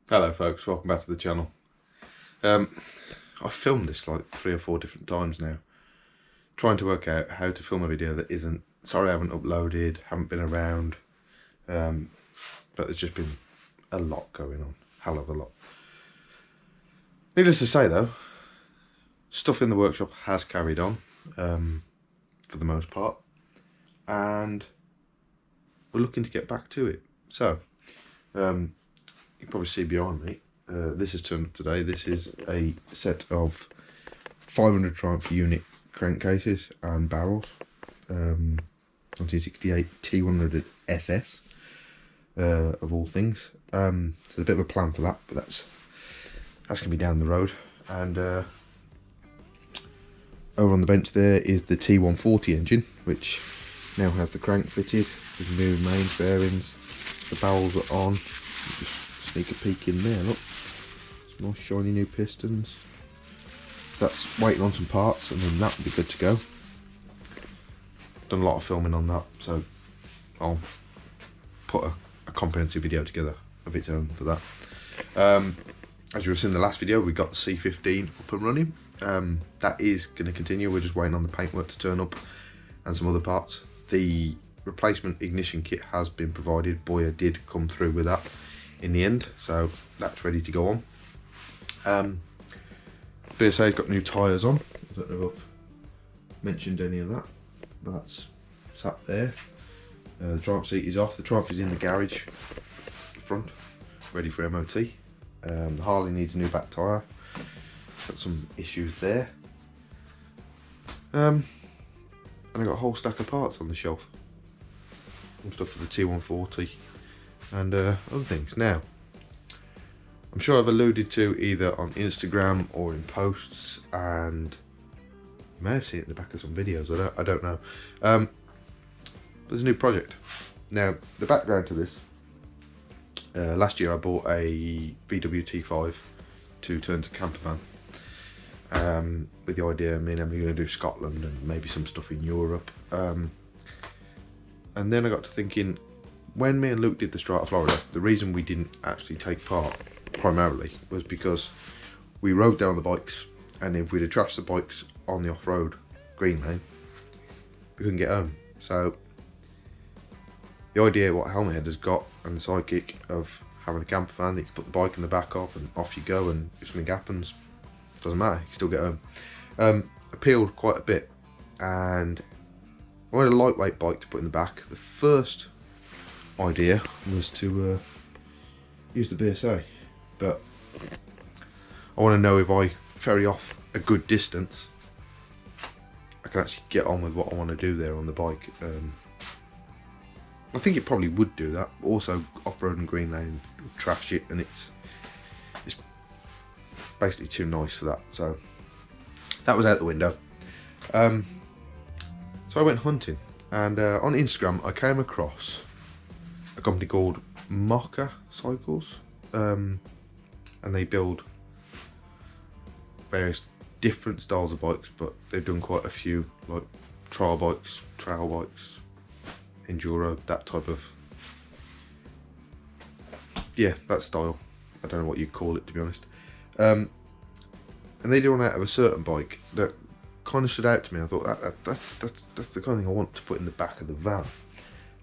Hello folks, welcome back to the channel. I've filmed this like 3 or 4 different times now, trying to work out how to film a video that isn't, sorry I haven't uploaded, haven't been around, but there's just been a lot going on, hell of a lot. Needless to say though, stuff in the workshop has carried on, for the most part, and we're looking to get back to it. So, you can probably see behind me, this has turned up today. This is a set of 500 Triumph unit crankcases and barrels, 1968 T100 SS, of all things. So there's a bit of a plan for that, but that's going to be down the road. And over on the bench there is the T140 engine, which now has the crank fitted with new mains, bearings. The barrels are on. Just sneak a peek in there, look, some nice shiny new pistons. That's waiting on some parts and then that will be good to go. Done a lot of filming on that, so I'll put a comprehensive video together of its own for that. As you were seeing in the last video, we got the C15 up and running. That is going to continue. We're just waiting on the paintwork to turn up and some other parts. The replacement ignition kit has been provided. Boyer did come through with that in the end, so that's ready to go on. BSA's got new tyres on. I don't know if I've mentioned any of that, but that's sat there. The Triumph seat is off. The Triumph is in the garage front, ready for MOT. The Harley needs a new back tyre. Got some issues there. And I got a whole stack of parts on the shelf. Some stuff for the T140 and other things. Now, I'm sure I've alluded to either on Instagram or in posts, and you may have seen it in the back of some videos. I don't know. There's a new project. Now, the background to this. Last year I bought a VW T5 to turn to camper van, with the idea me and Emily were going to do Scotland and maybe some stuff in Europe. And then I got to thinking, when me and Luke did the Strata Florida, the reason we didn't actually take part primarily was because we rode down the bikes, and if we'd have trashed the bikes on the off-road green lane, we couldn't get home. So the idea what Helmet has got, and the sidekick of having a camper van that you can put the bike in the back of and off you go, and if something happens, doesn't matter, you can still get home, appealed quite a bit. And I wanted a lightweight bike to put in the back. The first idea was to use the BSA, but I want to know if I ferry off a good distance, I can actually get on with what I want to do there on the bike. I think it probably would do that. Also, off-road and green lane would trash it, and it's basically too nice for that. So that was out the window. So I went hunting, and on Instagram I came across a company called Mocha Cycles, and they build various different styles of bikes, but they've done quite a few, like trial bikes, trail bikes, enduro, that type of, yeah, that style. I don't know what you'd call it, to be honest. And they did one out of a certain bike that kind of stood out to me. I thought that's the kind of thing I want to put in the back of the van.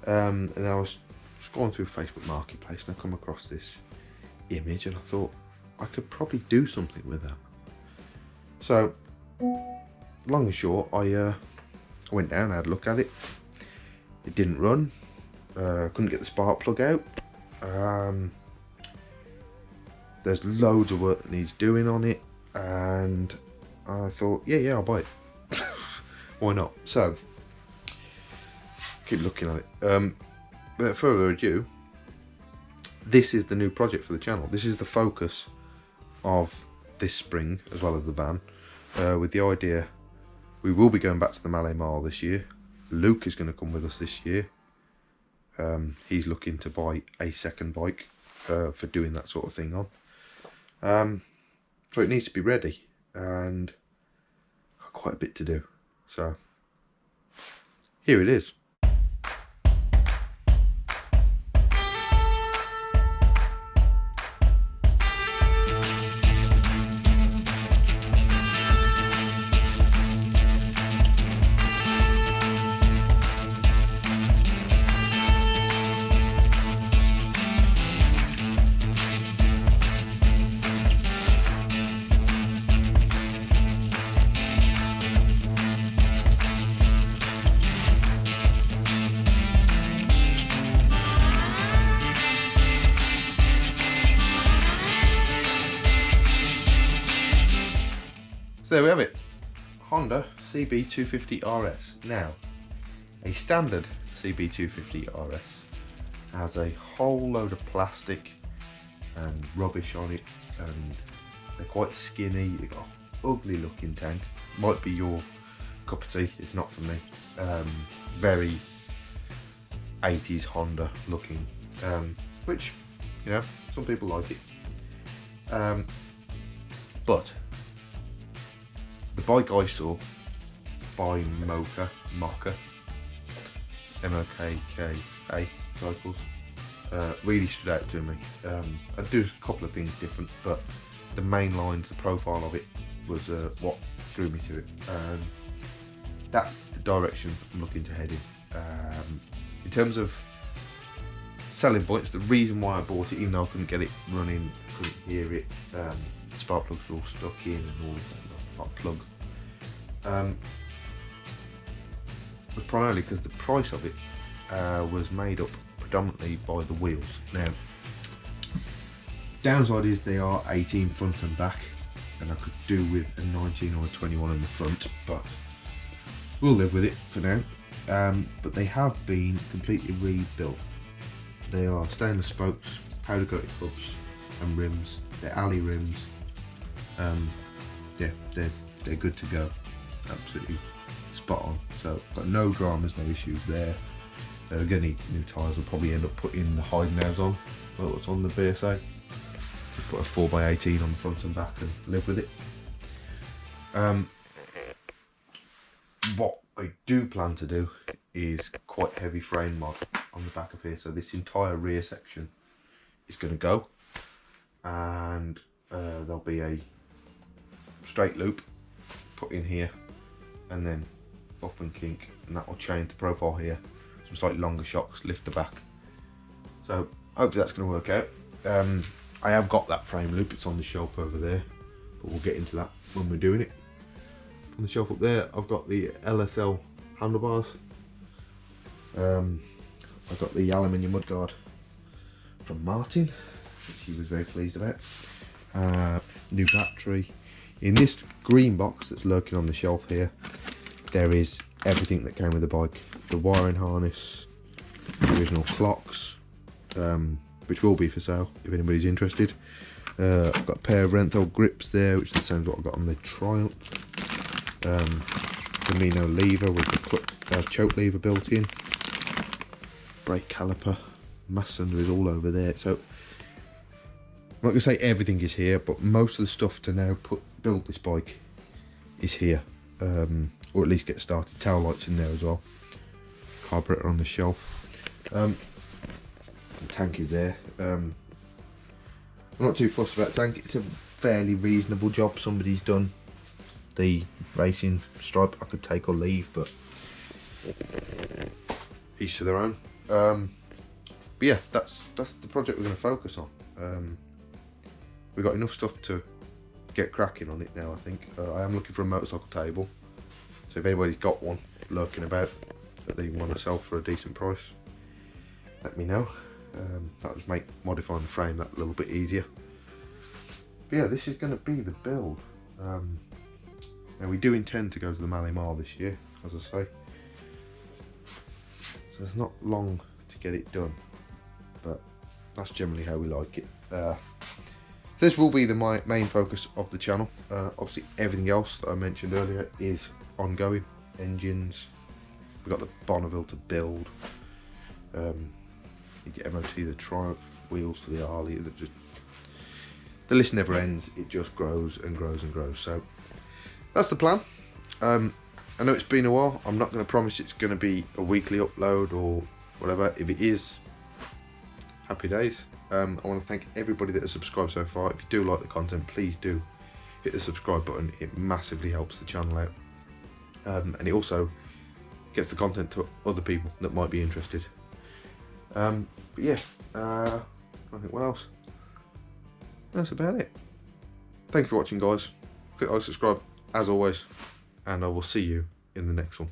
And I was scrolling through Facebook Marketplace and I come across this image, and I thought I could probably do something with that. So, long and short, I went down, I had a look at it. It didn't run. Couldn't get the spark plug out. There's loads of work that needs doing on it, and I thought, yeah, I'll buy it. Why not? So, keep looking at it. Without further ado, this is the new project for the channel. This is the focus of this spring, as well as the van, with the idea we will be going back to the Malay Mile this year. Luke is going to come with us this year. He's looking to buy a second bike for doing that sort of thing on. So it needs to be ready, and quite a bit to do. So here it is. there we have it. Honda CB250 RS. Now, a standard CB250 RS has a whole load of plastic and rubbish on it, and they're quite skinny. They've got an ugly looking tank. Might be your cup of tea, it's not for me. Very 80s Honda looking, which, you know, some people like it. But the bike I saw by Mokka, M-O-K-K-A cycles, really stood out to me. I do a couple of things different, but the main lines, the profile of it was what drew me to it. That's the direction I'm looking to head in terms of selling points. The reason why I bought it, even though I couldn't get it running, couldn't hear it, spark plugs were all stuck in and all that, not plug, was primarily because the price of it was made up predominantly by the wheels. Now, downside is they are 18 front and back, and I could do with a 19 or a 21 in the front, but we'll live with it for now. But they have been completely rebuilt. They are stainless spokes, powder coated hubs and rims. They're alley rims. Yeah, they're good to go. Absolutely spot on. So got no dramas, no issues there. They're gonna need new tyres. I'll probably end up putting the hide nails on. What's on the BSA? Just put a 4x18 on the front and back and live with it. What I do plan to do is quite heavy frame mod on the back of here. So this entire rear section is going to go, and there'll be a straight loop put in here and then up and kink, and that will change the profile here. Some slightly longer shocks, lift the back. So hopefully that's going to work out. I have got that frame loop, it's on the shelf over there, but we'll get into that when we're doing it. On the shelf up there, I've got the LSL handlebars. I've got the aluminium mudguard from Martin, which he was very pleased about. New battery. In this green box that's lurking on the shelf here, there is everything that came with the bike. The wiring harness, the original clocks, which will be for sale if anybody's interested. I've got a pair of Renthal grips there, which is the same as what I've got on the Triumph. Domino lever with the choke lever built in. Brake caliper, mass cylinder is all over there. So I'm not going to say everything is here, but most of the stuff to now build this bike is here, or at least get started. Tail lights in there as well. Carburetor on the shelf. The tank is there. I'm not too fussed about the tank. It's a fairly reasonable job somebody's done. The racing stripe I could take or leave, but each to their own. But yeah, that's the project we're going to focus on. We've got enough stuff to get cracking on it now, I think. I am looking for a motorcycle table, so if anybody's got one lurking about that they want to sell for a decent price, let me know. That would make modifying the frame that little bit easier. But yeah, this is going to be the build. Now we do intend to go to the Mallee Mile this year, as I say, so it's not long to get it done, but that's generally how we like it. This will be the main focus of the channel. Obviously everything else that I mentioned earlier is ongoing. Engines, we've got the Bonneville to build, need to MOT the Triumph, wheels for the Harley. The list never ends, it just grows and grows and grows. So that's the plan. I know it's been a while. I'm not going to promise it's going to be a weekly upload or whatever. If it is, happy days. I want to thank everybody that has subscribed so far. If you do like the content, please do hit the subscribe button. It massively helps the channel out, and it also gets the content to other people that might be interested. But yeah, I think what else? That's about it. Thanks for watching, guys. Click like, subscribe as always, and I will see you in the next one.